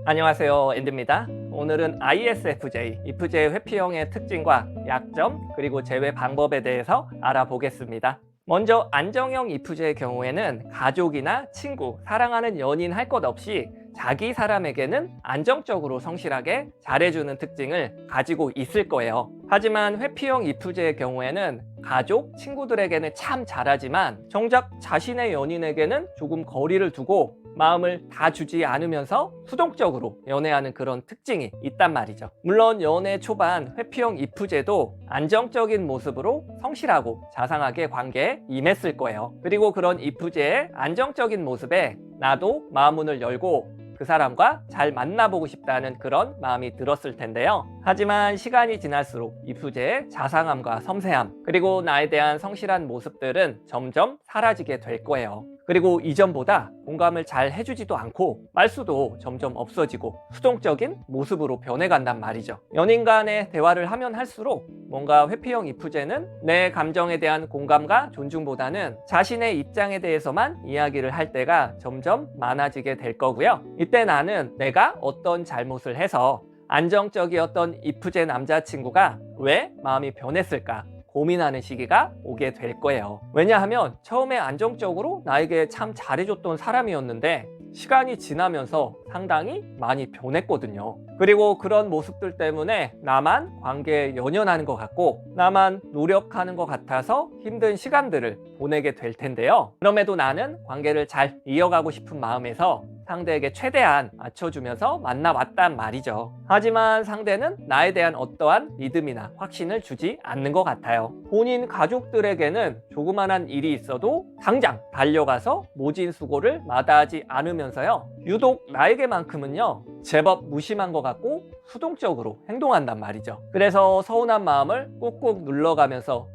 안녕하세요, 앤드입니다. 오늘은 ISFJ, IFJ 회피형의 특징과 약점, 그리고 제외 방법에 대해서 알아보겠습니다. 먼저 안정형 IFJ의 경우에는 가족이나 친구, 사랑하는 연인 할 것 없이 자기 사람에게는 안정적으로 성실하게 잘해주는 특징을 가지고 있을 거예요. 하지만 회피형 IFJ의 경우에는 가족, 친구들에게는 참 잘하지만 정작 자신의 연인에게는 조금 거리를 두고 마음을 다 주지 않으면서 수동적으로 연애하는 그런 특징이 있단 말이죠. 물론 연애 초반 회피형 IFJ도 안정적인 모습으로 성실하고 자상하게 관계에 임했을 거예요. 그리고 그런 IFJ의 안정적인 모습에 나도 마음문을 열고 그 사람과 잘 만나보고 싶다는 그런 마음이 들었을 텐데요. 하지만 시간이 지날수록 IFJ의 자상함과 섬세함, 그리고 나에 대한 성실한 모습들은 점점 사라지게 될 거예요. 그리고 이전보다 공감을 잘 해주지도 않고 말수도 점점 없어지고 수동적인 모습으로 변해간단 말이죠. 연인 간의 대화를 하면 할수록 뭔가 회피형 IFJ는 내 감정에 대한 공감과 존중보다는 자신의 입장에 대해서만 이야기를 할 때가 점점 많아지게 될 거고요. 이때 나는 내가 어떤 잘못을 해서 안정적이었던 IFJ 남자친구가 왜 마음이 변했을까 고민하는 시기가 오게 될 거예요. 왜냐하면 처음에 안정적으로 나에게 참 잘해줬던 사람이었는데 시간이 지나면서 상당히 많이 변했거든요. 그리고 그런 모습들 때문에 나만 관계에 연연하는 것 같고 나만 노력하는 것 같아서 힘든 시간들을 보내게 될 텐데요. 그럼에도 나는 관계를 잘 이어가고 싶은 마음에서 상대에게 최대한 맞춰주면서 만나왔단 말이죠. 하지만 상대는 나에 대한 어떠한 믿음이나 확신을 주지 않는 것 같아요. 본인 가족들에게는 조그만한 일이 있어도 당장 달려가서 모진 수고를 마다하지 않으면서요. 유독 나에게만큼은요. 제법 무심한 것 같고 수동적으로 행동한단 말이죠. 그래서 서운한 마음을 꾹꾹 눌러가면서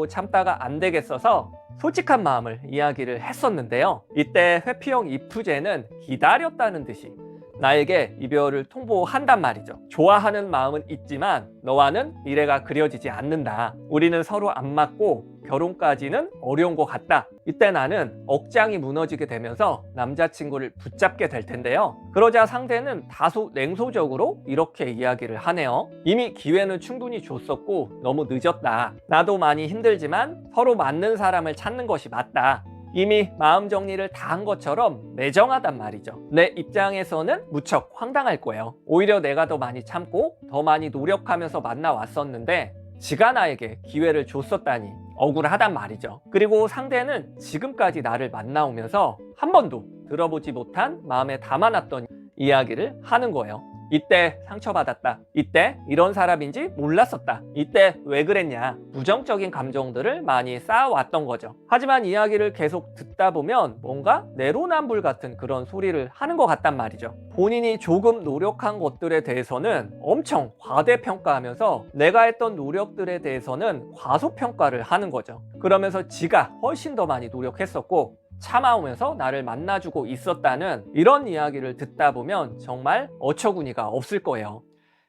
참다가 안 되겠어서 솔직한 마음을 이야기를 했었는데요. 이때 회피형 IFJ는 기다렸다는 듯이 나에게 이별을 통보한단 말이죠. 좋아하는 마음은 있지만 너와는 미래가 그려지지 않는다. 우리는 서로 안 맞고 결혼까지는 어려운 것 같다. 이때 나는 억장이 무너지게 되면서 남자친구를 붙잡게 될 텐데요. 그러자 상대는 다소 냉소적으로 이렇게 이야기를 하네요. 이미 기회는 충분히 줬었고 너무 늦었다. 나도 많이 힘들지만 서로 맞는 사람을 찾는 것이 맞다. 이미 마음 정리를 다 한 것처럼 매정하단 말이죠. 내 입장에서는 무척 황당할 거예요. 오히려 내가 더 많이 참고 더 많이 노력하면서 만나왔었는데 지가 나에게 기회를 줬었다니 억울하단 말이죠. 그리고 상대는 지금까지 나를 만나오면서 한 번도 들어보지 못한 마음에 담아놨던 이야기를 하는 거예요. 이때 상처받았다. 이때 이런 사람인지 몰랐었다. 이때 왜 그랬냐. 부정적인 감정들을 많이 쌓아왔던 거죠. 하지만 이야기를 계속 듣다 보면 뭔가 내로남불 같은 그런 소리를 하는 것 같단 말이죠. 본인이 조금 노력한 것들에 대해서는 엄청 과대평가하면서 내가 했던 노력들에 대해서는 과소평가를 하는 거죠. 그러면서 지가 훨씬 더 많이 노력했었고 참아오면서 나를 만나주고 있었다는 이런 이야기를 듣다 보면 정말 어처구니가 없을 거예요.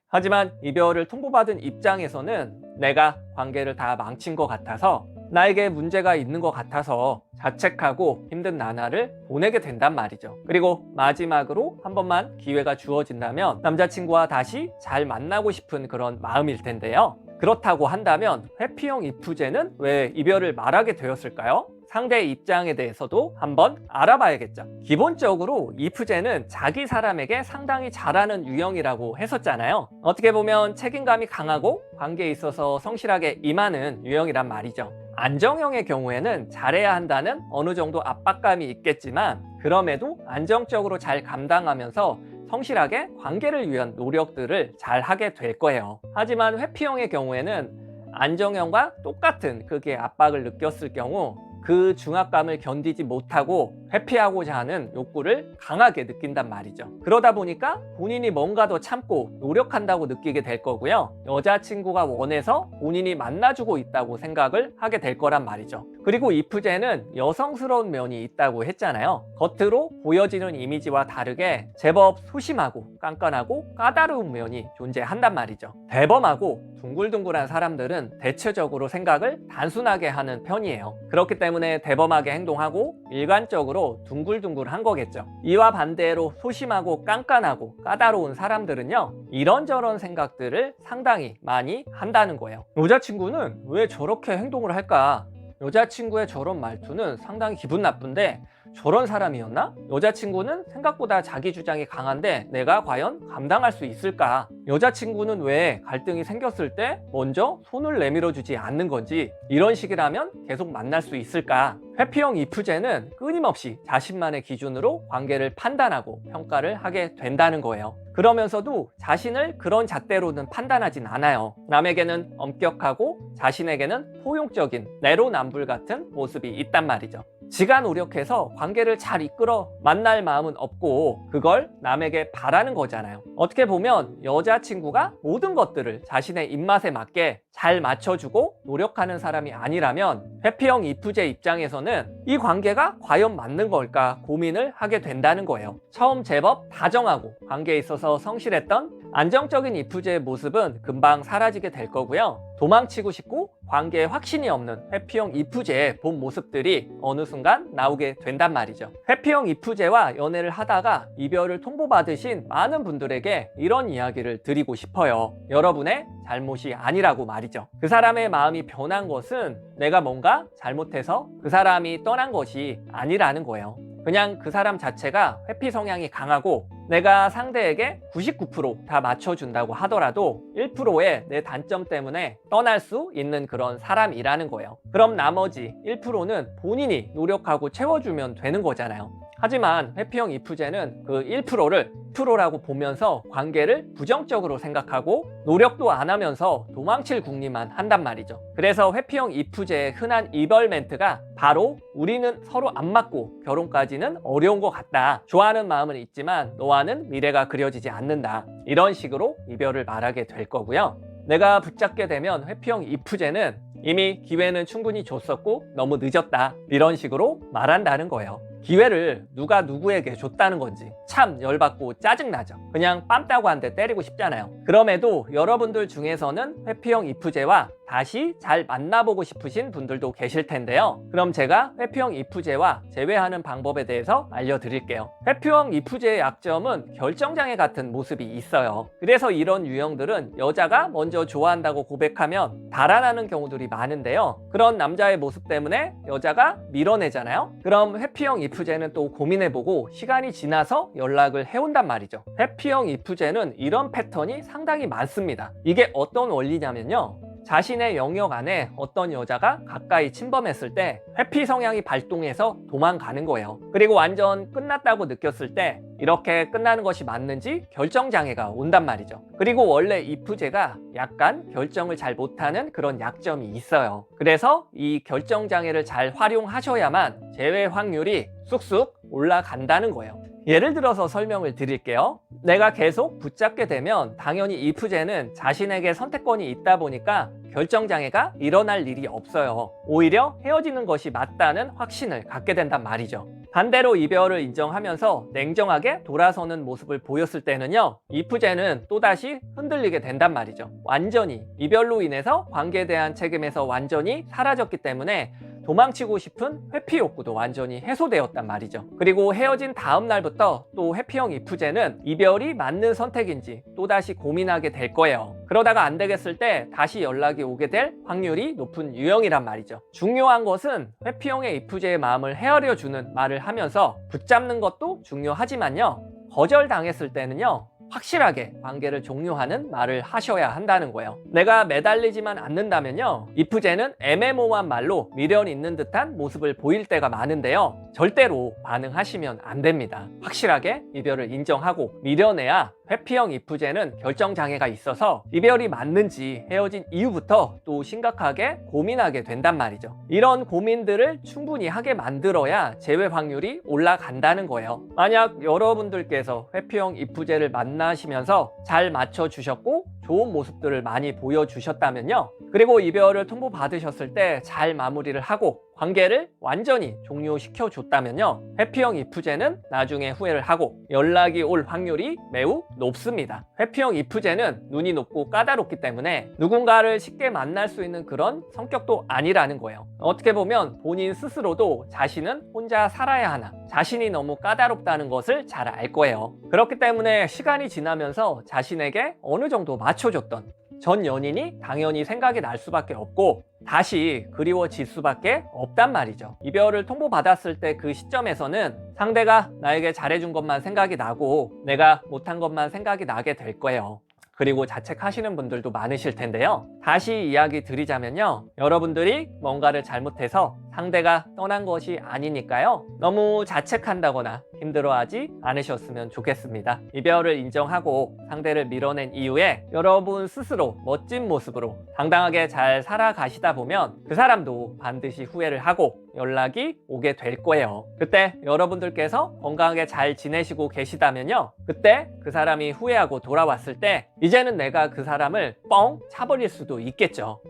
하지만 이별을 통보받은 입장에서는 내가 관계를 다 망친 것 같아서 나에게 문제가 있는 것 같아서 자책하고 힘든 나날을 보내게 된단 말이죠. 그리고 마지막으로 한 번만 기회가 주어진다면 남자친구와 다시 잘 만나고 싶은 그런 마음일 텐데요. 그렇다고 한다면 회피형 IFJ는 왜 이별을 말하게 되었을까요? 상대의 입장에 대해서도 한번 알아봐야겠죠. 기본적으로 IFJ는 자기 사람에게 상당히 잘하는 유형이라고 했었잖아요. 어떻게 보면 책임감이 강하고 관계에 있어서 성실하게 임하는 유형이란 말이죠. 안정형의 경우에는 잘해야 한다는 어느 정도 압박감이 있겠지만 그럼에도 안정적으로 잘 감당하면서 성실하게 관계를 위한 노력들을 잘 하게 될 거예요. 하지만 회피형의 경우에는 안정형과 똑같은 크기의 압박을 느꼈을 경우 그 중압감을 견디지 못하고 회피하고자 하는 욕구를 강하게 느낀단 말이죠. 그러다 보니까 본인이 뭔가 더 참고 노력한다고 느끼게 될 거고요. 여자친구가 원해서 본인이 만나주고 있다고 생각을 하게 될 거란 말이죠. 그리고 IFJ는 여성스러운 면이 있다고 했잖아요. 겉으로 보여지는 이미지와 다르게 제법 소심하고 깐깐하고 까다로운 면이 존재한단 말이죠. 대범하고 둥글둥글한 사람들은 대체적으로 생각을 단순하게 하는 편이에요. 그렇기 때문에 대범하게 행동하고 일관적으로 둥글둥글한 거겠죠. 이와 반대로 소심하고 깐깐하고 까다로운 사람들은요, 이런저런 생각들을 상당히 많이 한다는 거예요. 여자친구는 왜 저렇게 행동을 할까? 여자친구의 저런 말투는 상당히 기분 나쁜데 저런 사람이었나? 여자친구는 생각보다 자기 주장이 강한데 내가 과연 감당할 수 있을까? 여자친구는 왜 갈등이 생겼을 때 먼저 손을 내밀어 주지 않는 건지, 이런 식이라면 계속 만날 수 있을까? 회피형 이프제는 끊임없이 자신만의 기준으로 관계를 판단하고 평가를 하게 된다는 거예요. 그러면서도 자신을 그런 잣대로는 판단하진 않아요. 남에게는 엄격하고 자신에게는 포용적인 내로남불 같은 모습이 있단 말이죠. 지가 노력해서 관계를 잘 이끌어 만날 마음은 없고 그걸 남에게 바라는 거잖아요. 어떻게 보면 여자친구가 모든 것들을 자신의 입맛에 맞게 잘 맞춰주고 노력하는 사람이 아니라면 회피형 이프제 입장에서는 이 관계가 과연 맞는 걸까 고민을 하게 된다는 거예요. 처음 제법 다정하고 관계에 있어서 성실했던 안정적인 이프제의 모습은 금방 사라지게 될 거고요. 도망치고 싶고 관계에 확신이 없는 회피형 이프제의 본 모습들이 어느 순간 나오게 된단 말이죠. 회피형 이프제와 연애를 하다가 이별을 통보받으신 많은 분들에게 이런 이야기를 드리고 싶어요. 여러분의 잘못이 아니라고 말이죠. 그 사람의 마음이 변한 것은 내가 뭔가 잘못해서 그 사람이 떠난 것이 아니라는 거예요. 그냥 그 사람 자체가 회피 성향이 강하고 내가 상대에게 99% 다 맞춰준다고 하더라도 1%의 내 단점 때문에 떠날 수 있는 그런 사람이라는 거예요. 그럼 나머지 1%는 본인이 노력하고 채워주면 되는 거잖아요. 하지만 회피형 이프제는 그 1%를 1%라고 보면서 관계를 부정적으로 생각하고 노력도 안 하면서 도망칠 궁리만 한단 말이죠. 그래서 회피형 이프제의 흔한 이별 멘트가 바로 우리는 서로 안 맞고 결혼까지는 어려운 것 같다. 좋아하는 마음은 있지만 너와는 미래가 그려지지 않는다. 이런 식으로 이별을 말하게 될 거고요. 내가 붙잡게 되면 회피형 이프제는 이미 기회는 충분히 줬었고 너무 늦었다. 이런 식으로 말한다는 거예요. 기회를 누가 누구에게 줬다는 건지 참 열받고 짜증나죠. 그냥 빰 따고 한 대 때리고 싶잖아요. 그럼에도 여러분들 중에서는 회피형 이프제와 다시 잘 만나보고 싶으신 분들도 계실 텐데요. 그럼 제가 회피형 이프제와 재회하는 방법에 대해서 알려드릴게요. 회피형 이프제의 약점은 결정장애 같은 모습이 있어요. 그래서 이런 유형들은 여자가 먼저 좋아한다고 고백하면 달아나는 경우들이 많은데요. 그런 남자의 모습 때문에 여자가 밀어내잖아요. 그럼 회피형 이프제는 또 고민해보고 시간이 지나서 연락을 해온단 말이죠. 회피형 이프제는 이런 패턴이 상당히 많습니다. 이게 어떤 원리냐면요, 자신의 영역 안에 어떤 여자가 가까이 침범했을 때 회피 성향이 발동해서 도망가는 거예요. 그리고 완전 끝났다고 느꼈을 때 이렇게 끝나는 것이 맞는지 결정장애가 온단 말이죠. 그리고 원래 이프제가 약간 결정을 잘 못하는 그런 약점이 있어요. 그래서 이 결정장애를 잘 활용하셔야만 재회 확률이 쑥쑥 올라간다는 거예요. 예를 들어서 설명을 드릴게요. 내가 계속 붙잡게 되면 당연히 이프제는 자신에게 선택권이 있다 보니까 결정장애가 일어날 일이 없어요. 오히려 헤어지는 것이 맞다는 확신을 갖게 된단 말이죠. 반대로 이별을 인정하면서 냉정하게 돌아서는 모습을 보였을 때는요, 이프제는 또다시 흔들리게 된단 말이죠. 완전히 이별로 인해서 관계에 대한 책임에서 완전히 사라졌기 때문에 도망치고 싶은 회피 욕구도 완전히 해소되었단 말이죠. 그리고 헤어진 다음 날부터 또 회피형 이프제는 이별이 맞는 선택인지 또다시 고민하게 될 거예요. 그러다가 안 되겠을 때 다시 연락이 오게 될 확률이 높은 유형이란 말이죠. 중요한 것은 회피형의 이프제의 마음을 헤아려주는 말을 하면서 붙잡는 것도 중요하지만요, 거절당했을 때는요, 확실하게 관계를 종료하는 말을 하셔야 한다는 거예요. 내가 매달리지만 않는다면요, 이프제는 애매모호한 말로 미련 있는 듯한 모습을 보일 때가 많은데요, 절대로 반응하시면 안 됩니다. 확실하게 이별을 인정하고 미련해야 회피형 이프제는 결정장애가 있어서 이별이 맞는지 헤어진 이후부터 또 심각하게 고민하게 된단 말이죠. 이런 고민들을 충분히 하게 만들어야 재회 확률이 올라간다는 거예요. 만약 여러분들께서 회피형 이프제를 만나시면서 잘 맞춰주셨고 좋은 모습들을 많이 보여주셨다면요, 그리고 이별을 통보받으셨을 때 잘 마무리를 하고 관계를 완전히 종료시켜 줬다면요, 회피형 이프제는 나중에 후회를 하고 연락이 올 확률이 매우 높습니다. 회피형 이프제는 눈이 높고 까다롭기 때문에 누군가를 쉽게 만날 수 있는 그런 성격도 아니라는 거예요. 어떻게 보면 본인 스스로도 자신은 혼자 살아야 하나, 자신이 너무 까다롭다는 것을 잘 알 거예요. 그렇기 때문에 시간이 지나면서 자신에게 어느 정도 맞춰줬던 전 연인이 당연히 생각이 날 수밖에 없고 다시 그리워질 수밖에 없단 말이죠. 이별을 통보받았을 때 그 시점에서는 상대가 나에게 잘해준 것만 생각이 나고 내가 못한 것만 생각이 나게 될 거예요. 그리고 자책하시는 분들도 많으실 텐데요. 다시 이야기 드리자면요, 여러분들이 뭔가를 잘못해서 상대가 떠난 것이 아니니까요, 너무 자책한다거나 힘들어하지 않으셨으면 좋겠습니다. 이별을 인정하고 상대를 밀어낸 이후에 여러분 스스로 멋진 모습으로 당당하게 잘 살아가시다 보면 그 사람도 반드시 후회를 하고 연락이 오게 될 거예요. 그때 여러분들께서 건강하게 잘 지내시고 계시다면요, 그때 그 사람이 후회하고 돌아왔을 때 이제는 내가 그 사람을 뻥 차버릴 수도 있겠죠.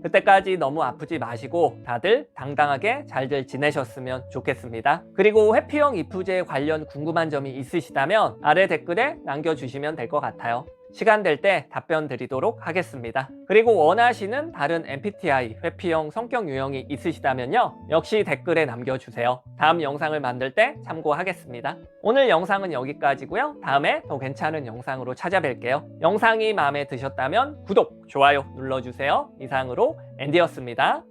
그때까지 너무 아프지 마시고 다들 당당하게 잘들 지내셨으면 좋겠습니다. 그리고 회피형 이프제 관련 궁금한 점이 있으시다면 아래 댓글에 남겨주시면 될 것 같아요. 시간 될 때 답변 드리도록 하겠습니다. 그리고 원하시는 다른 MBTI 회피형 성격 유형이 있으시다면요, 역시 댓글에 남겨주세요. 다음 영상을 만들 때 참고하겠습니다. 오늘 영상은 여기까지고요. 다음에 더 괜찮은 영상으로 찾아뵐게요. 영상이 마음에 드셨다면 구독, 좋아요 눌러주세요. 이상으로 앤디였습니다.